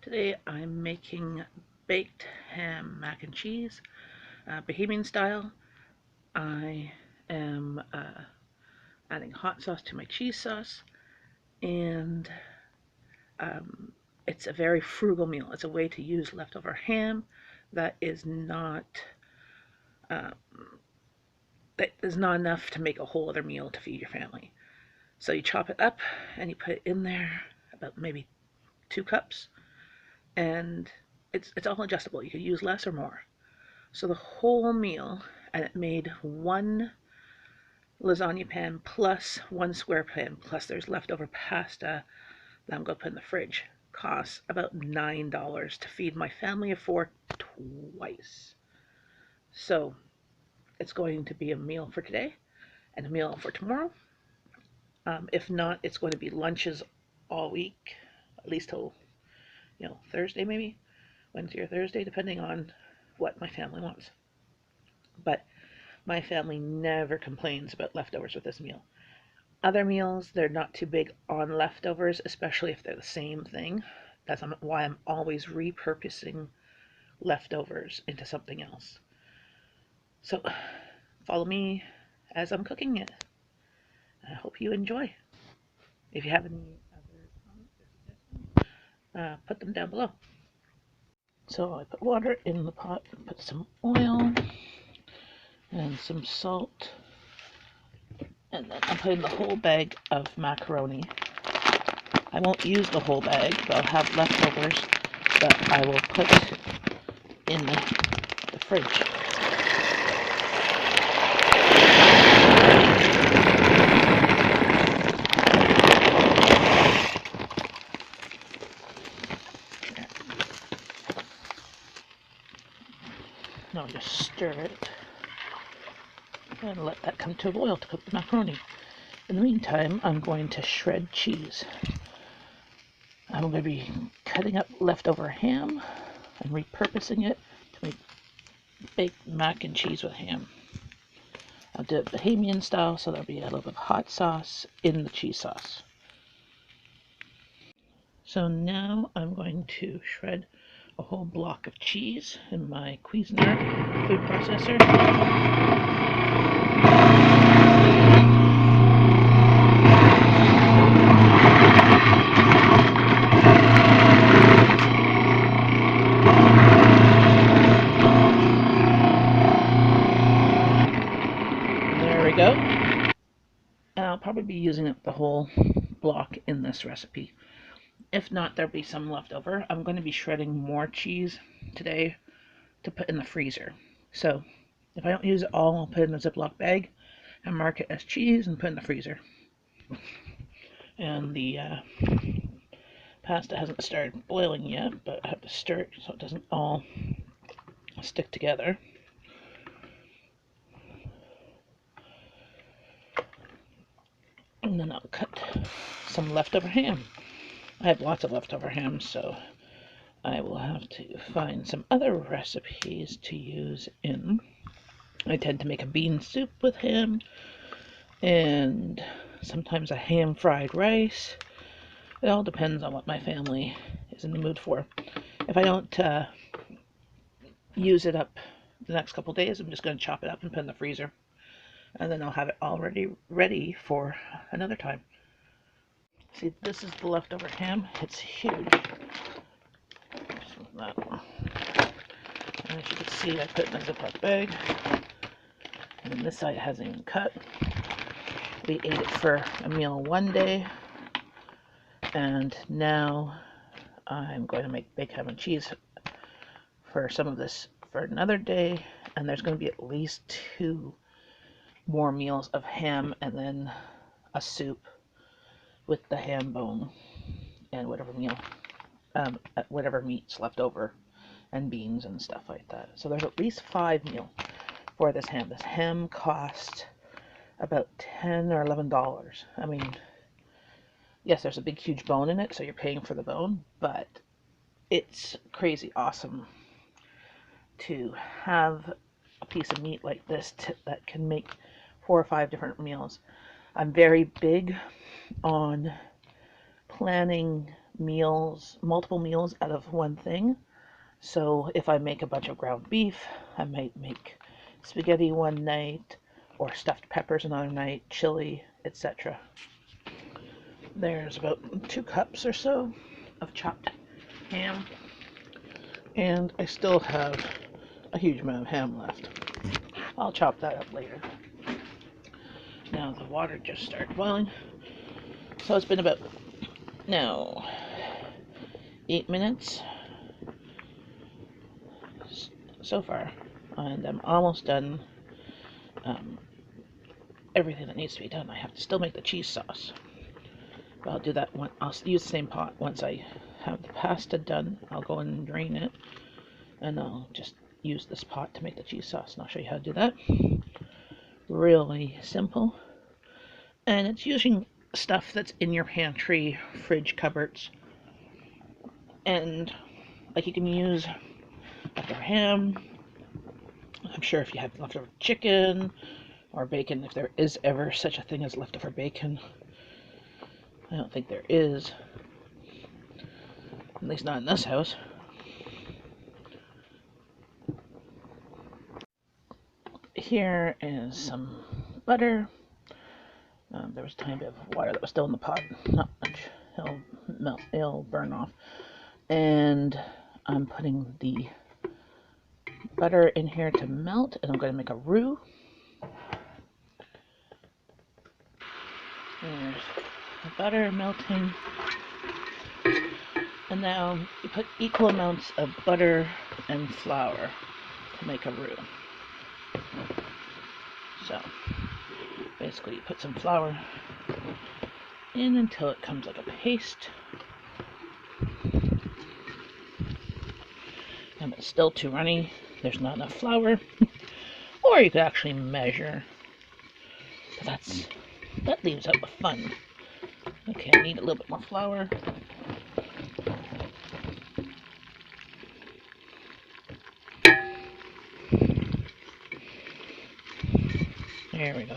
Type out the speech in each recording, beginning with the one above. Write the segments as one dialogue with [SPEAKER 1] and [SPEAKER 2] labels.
[SPEAKER 1] Today I'm making baked ham mac and cheese, Bahamian style. I am adding hot sauce to my cheese sauce, and um, it's a very frugal meal. It's a way to use leftover ham that is not um, that is not enough to make a whole other meal to feed your family. So you chop it up and you put it in there, about maybe 2 cups, and it's all adjustable. You can use less or more. So the whole meal, and it made one lasagna pan plus one square pan, plus there's leftover pasta that I'm going to put in the fridge, costs about $9 to feed my family of 4 twice. So it's going to be a meal for today and a meal for tomorrow. If not, it's going to be lunches all week, at least till Thursday, maybe Wednesday or Thursday, depending on what my family wants. But my family never complains about leftovers with this meal. Other meals, they're not too big on leftovers, especially if they're the same thing. That's why I'm always repurposing leftovers into something else. So follow me as I'm cooking it. I hope you enjoy. If you have any other comments or suggestions, put them down below. So I put water in the pot, put some oil and some salt, and then I'm putting the whole bag of macaroni. I won't use the whole bag, but I'll have leftovers that I will put in the fridge. Now just stir it and let that come to a boil to cook the macaroni. In the meantime, I'm going to shred cheese. I'm going to be cutting up leftover ham and repurposing it to make baked mac and cheese with ham. I'll do it Bahamian style, so there'll be a little bit of hot sauce in the cheese sauce. So now I'm going to shred a whole block of cheese in my Cuisinart food processor. There we go. And I'll probably be using up the whole block in this recipe. If not, there'll be some left over. I'm going to be shredding more cheese today to put in the freezer. So if I don't use it all, I'll put it in a Ziploc bag and mark it as cheese and put it in the freezer. And the pasta hasn't started boiling yet, but I have to stir it so it doesn't all stick together. And then I'll cut some leftover ham. I have lots of leftover ham, so I will have to find some other recipes to use in. I tend to make a bean soup with ham, and sometimes a ham fried rice. It all depends on what my family is in the mood for. If I don't use it up the next couple days, I'm just going to chop it up and put it in the freezer. And then I'll have it already ready for another time. See, this is the leftover ham. It's huge. And as you can see, I put it in a Ziploc bag. And this side hasn't even cut. We ate it for a meal one day. And now I'm going to make baked ham and cheese for some of this for another day. And there's going to be at least 2 more meals of ham and then a soup with the ham bone and whatever meat's left over and beans and stuff like that. So there's at least 5 meals for this ham. This ham cost about $10 or $11. I mean, yes, there's a big huge bone in it, so you're paying for the bone, but it's crazy awesome to have a piece of meat like this that can make 4 or 5 different meals. I'm very big on planning meals, multiple meals out of one thing. So if I make a bunch of ground beef, I might make spaghetti one night, or stuffed peppers another night, chili, etc. There's about 2 cups or so of chopped ham, and I still have a huge amount of ham left. I'll chop that up later. Now the water just started boiling, so it's been about now 8 minutes so far, and I'm almost done everything that needs to be done. I have to still make the cheese sauce, but I'll do that when I'll use the same pot. Once I have the pasta done, I'll go and drain it, and I'll just use this pot to make the cheese sauce, and I'll show you how to do that. Really simple, and it's using stuff that's in your pantry, fridge cupboards, and like you can use leftover ham. I'm sure if you have leftover chicken or bacon, if there is ever such a thing as leftover bacon. I don't think there is, at least not in this house. Here is some butter. There was a tiny bit of water that was still in the pot, not much. It'll burn off. And I'm putting the butter in here to melt, and I'm going to make a roux. There's the butter melting. And now you put equal amounts of butter and flour to make a roux. So basically you put some flour in until it comes like a paste. And it's still too runny, there's not enough flour. Or you could actually measure. But that leaves out the fun. Okay, I need a little bit more flour. There we go.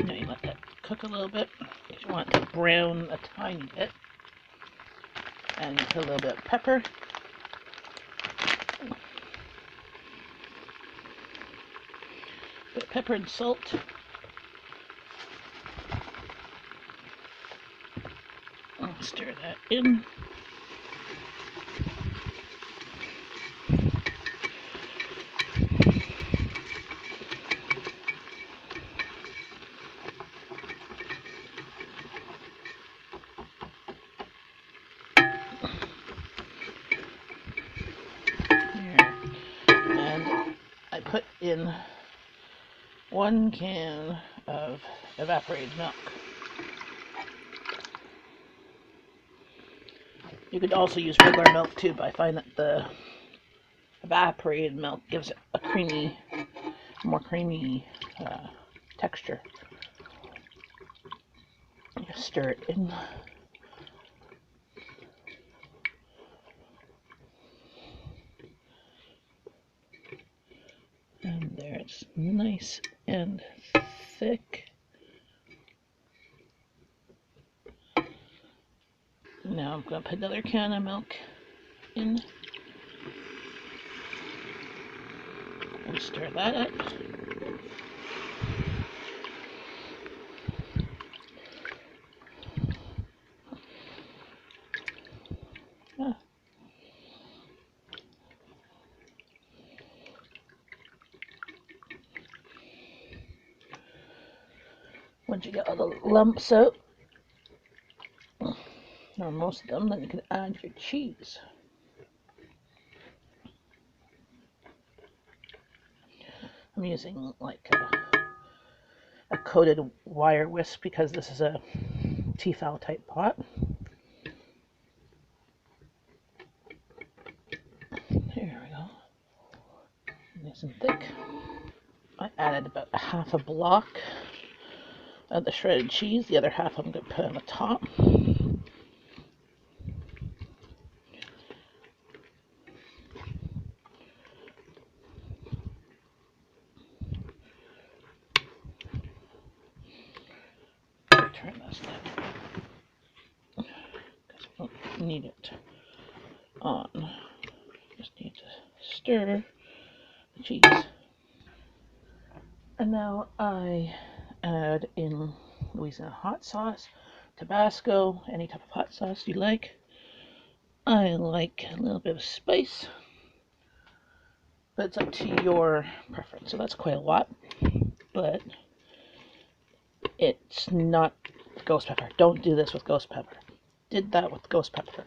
[SPEAKER 1] Now you let that cook a little bit. You want it to brown a tiny bit. And put a little bit of pepper. Bit of pepper and salt. I'll stir that in. Put in 1 can of evaporated milk. You could also use regular milk too, but I find that the evaporated milk gives it a more creamy texture. You stir it in. And there it's nice and thick. Now I'm going to put another can of milk in and stir that up. Once you get all the lumps out, or most of them, then you can add your cheese. I'm using like a coated wire whisk because this is a Tefal type pot. There we go. Nice and thick. I added about half a block of the shredded cheese. The other half I'm going to put on the top. turn this now because we don't need it on. Just need to stir the cheese. And now I add in Louisiana hot sauce, Tabasco, any type of hot sauce you like. I like a little bit of spice, but it's up to your preference. So that's quite a lot, but it's not ghost pepper. Don't do this with ghost pepper. Did that with ghost pepper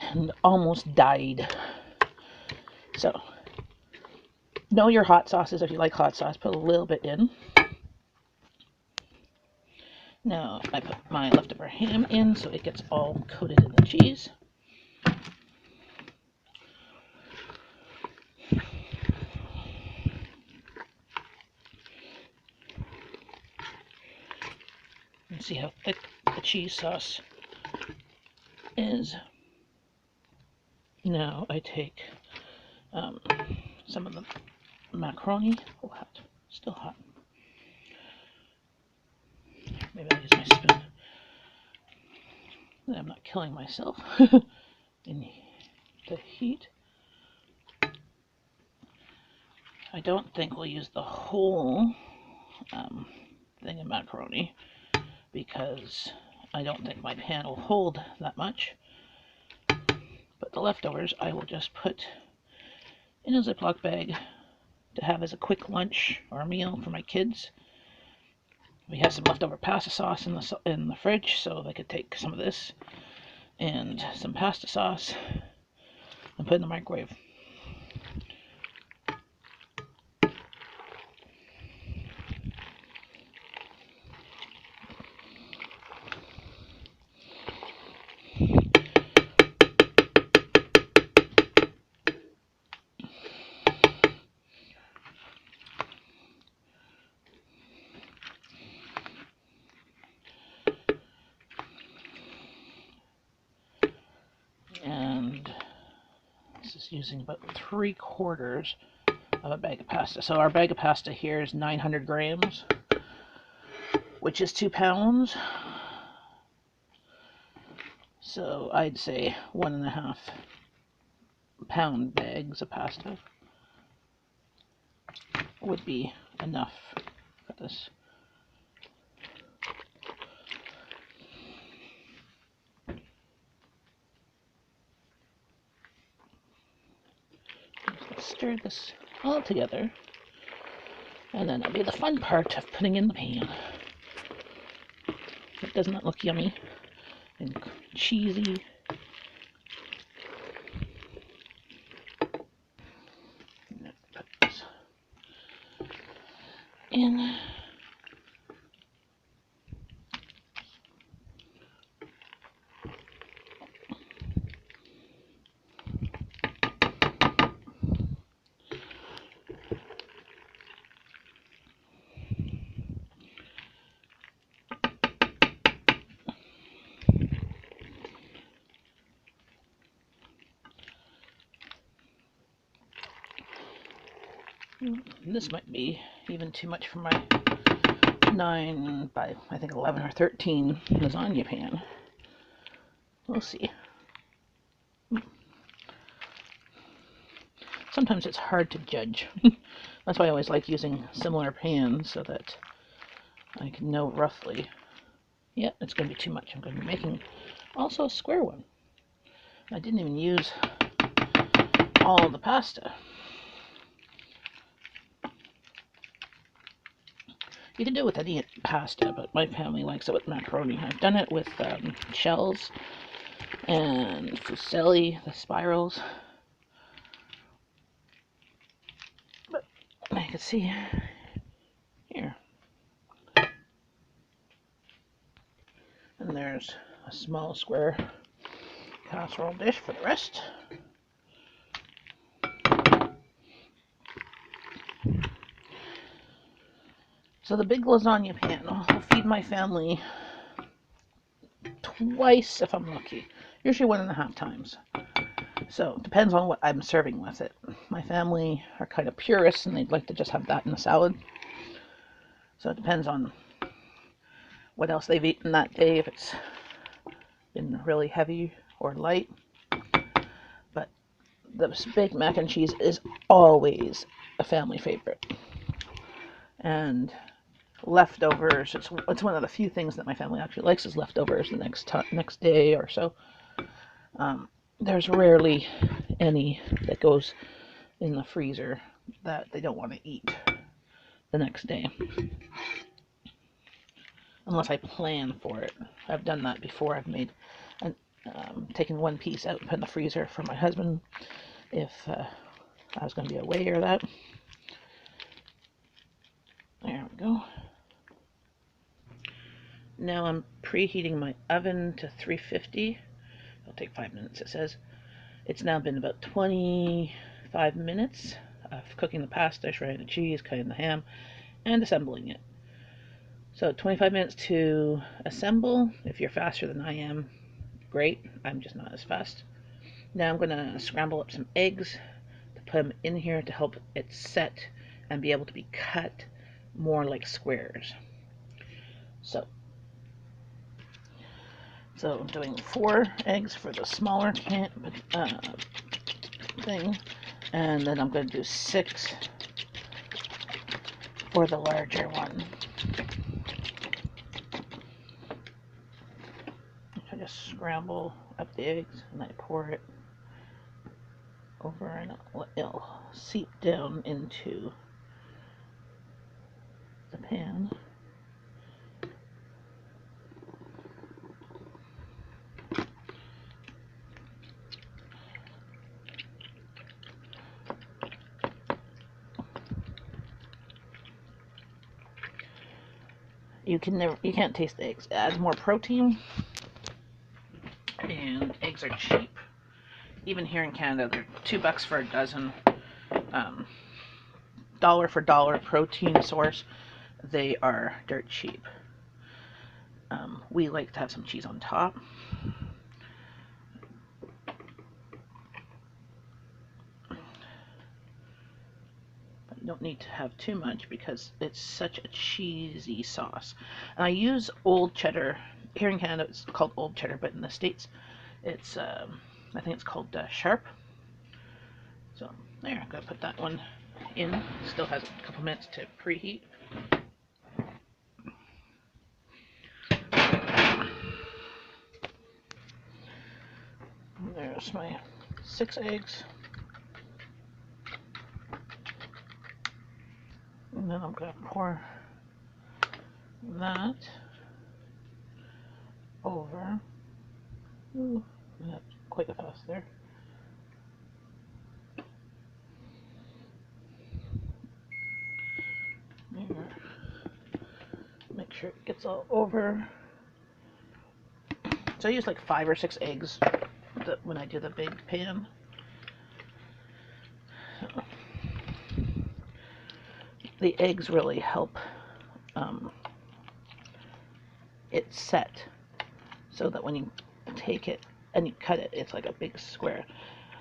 [SPEAKER 1] and almost died. So know your hot sauces. If you like hot sauce, put a little bit in. Now I put my leftover ham in so it gets all coated in the cheese. And see how thick the cheese sauce is. Now I take some of the macaroni. Oh, hot. Still hot. Maybe I'll use my spoon. Then I'm not killing myself in the heat. I don't think we'll use the whole thing of macaroni because I don't think my pan will hold that much. But the leftovers I will just put in a Ziploc bag to have as a quick lunch or a meal for my kids. We have some leftover pasta sauce in the fridge, so they could take some of this and some pasta sauce and put it in the microwave. And this is using about 3/4 of a bag of pasta. So our bag of pasta here is 900 grams, which is 2 pounds. So I'd say 1.5 pound bags of pasta would be enough for this. Stir this all together, and then that'll be the fun part of putting in the pan. It does not look yummy and cheesy. Put this in. This might be even too much for my 9 by I think 11 or 13 lasagna pan. We'll see. Sometimes it's hard to judge. That's why I always like using similar pans so that I can know roughly. Yeah, it's going to be too much. I'm going to be making also a square one. I didn't even use all the pasta. You can do it with any pasta, but my family likes it with macaroni. I've done it with shells and fusilli, the spirals. But I can see here. And there's a small square casserole dish for the rest. So the big lasagna pan will feed my family twice if I'm lucky. Usually 1.5 times. So it depends on what I'm serving with it. My family are kind of purists and they'd like to just have that in a salad. So it depends on what else they've eaten that day, if it's been really heavy or light. But the baked mac and cheese is always a family favorite. And leftovers, it's one of the few things that my family actually likes is leftovers the next day or so. There's rarely any that goes in the freezer that they don't want to eat the next day, unless I plan for it. I've done that before. I've made taken one piece out and put in the freezer for my husband if I was going to be away or that. There we go. Now I'm preheating my oven to 350. It'll take 5 minutes, it says. It's now been about 25 minutes of cooking the pasta, shredding the cheese, cutting the ham, and assembling it. So 25 minutes to assemble. If you're faster than I am, great. I'm just not as fast. Now I'm going to scramble up some eggs to put them in here to help it set and be able to be cut more like squares. So I'm doing 4 eggs for the smaller thing, and then I'm going to do 6 for the larger one. I just scramble up the eggs and I pour it over and it'll seep down into the pan. You can't taste the eggs. It adds more protein, and eggs are cheap. Even here in Canada, they're $2 for a dozen. Dollar for dollar protein source. They are dirt cheap. We like to have some cheese on top. But you don't need to have too much because it's such a cheesy sauce. And I use old cheddar. Here in Canada it's called old cheddar, but in the States it's I think it's called Sharp. So there, I'm gonna put that one in. Still has a couple minutes to preheat. There's my 6 eggs. And then I'm going to pour that over. Ooh, that's quite fast there. There. Make sure it gets all over. So I use like 5 or 6 eggs when I do the big pan. So the eggs really help it set so that when you take it and you cut it, it's like a big square.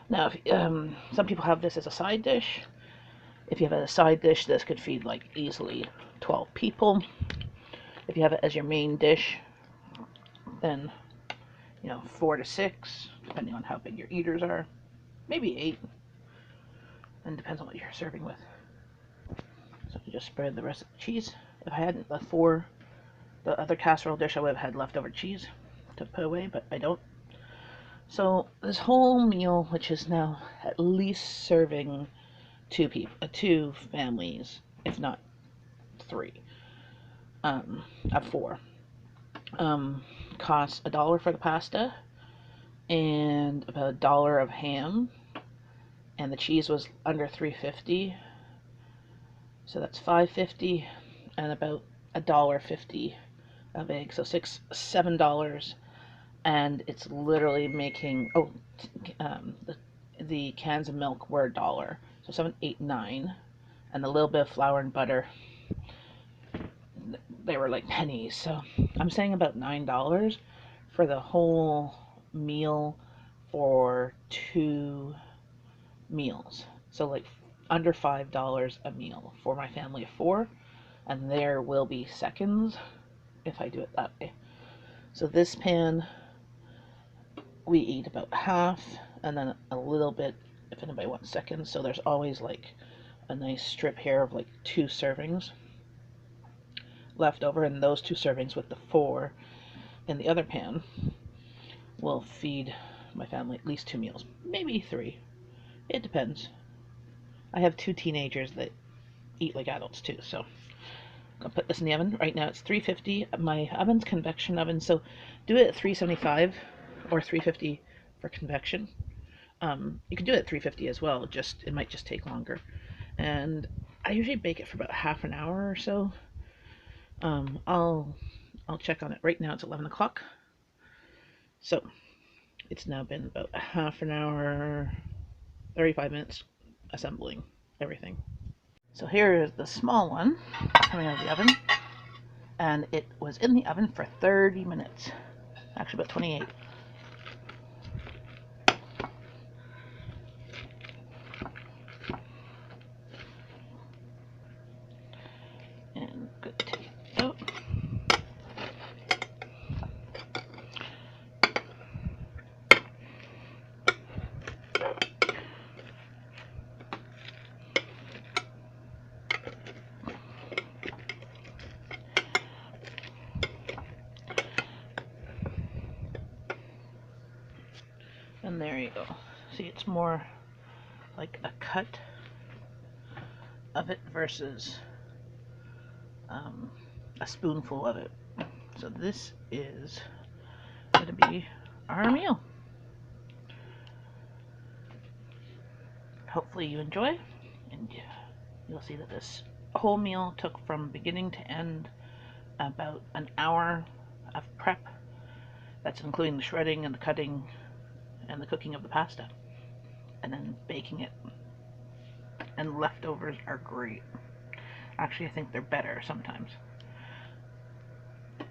[SPEAKER 1] Now, if, some people have this as a side dish. If you have a side dish, this could feed like easily 12 people. If you have it as your main dish, then 4 to 6, depending on how big your eaters are, maybe 8, and depends on what you're serving with. So you just spread the rest of the cheese. If I hadn't the other casserole dish, I would have had leftover cheese to put away, but I don't. So this whole meal, which is now at least serving 2 families, if not 3, of 4, costs $1 for the pasta and about $1 of ham, and the cheese was under $3.50, so that's $5.50, and about $1.50 of eggs, so $7, and it's literally making the cans of milk were $1, so 7, 8, 9, and a little bit of flour and butter, they were like pennies. So I'm saying about $9 for the whole meal for 2 meals. So like under $5 a meal for my family of 4, and there will be seconds if I do it that way. So this pan, we eat about half, and then a little bit if anybody wants seconds. So there's always like a nice strip here of like 2 servings left over, and those 2 servings with the 4 in the other pan will feed my family at least 2 meals, maybe 3. It depends. I have 2 teenagers that eat like adults too, so I'm gonna put this in the oven. Right now it's 350. My oven's convection oven, so do it at 375 or 350 for convection. You can do it at 350 as well, just it might just take longer. And I usually bake it for about half an hour or so. I'll check on it. Right now it's 11 o'clock. So it's now been about a half an hour, 35 minutes assembling everything. So here is the small one coming out of the oven, and it was in the oven for 30 minutes, actually about 28. And good to take it out. And there you go. See, it's more like a cut of it versus a spoonful of it. So this is going to be our meal. Hopefully you enjoy, and you'll see that this whole meal took from beginning to end about an hour of prep. That's including the shredding and the cutting and the cooking of the pasta, and then baking it. And leftovers are great. Actually, I think they're better sometimes.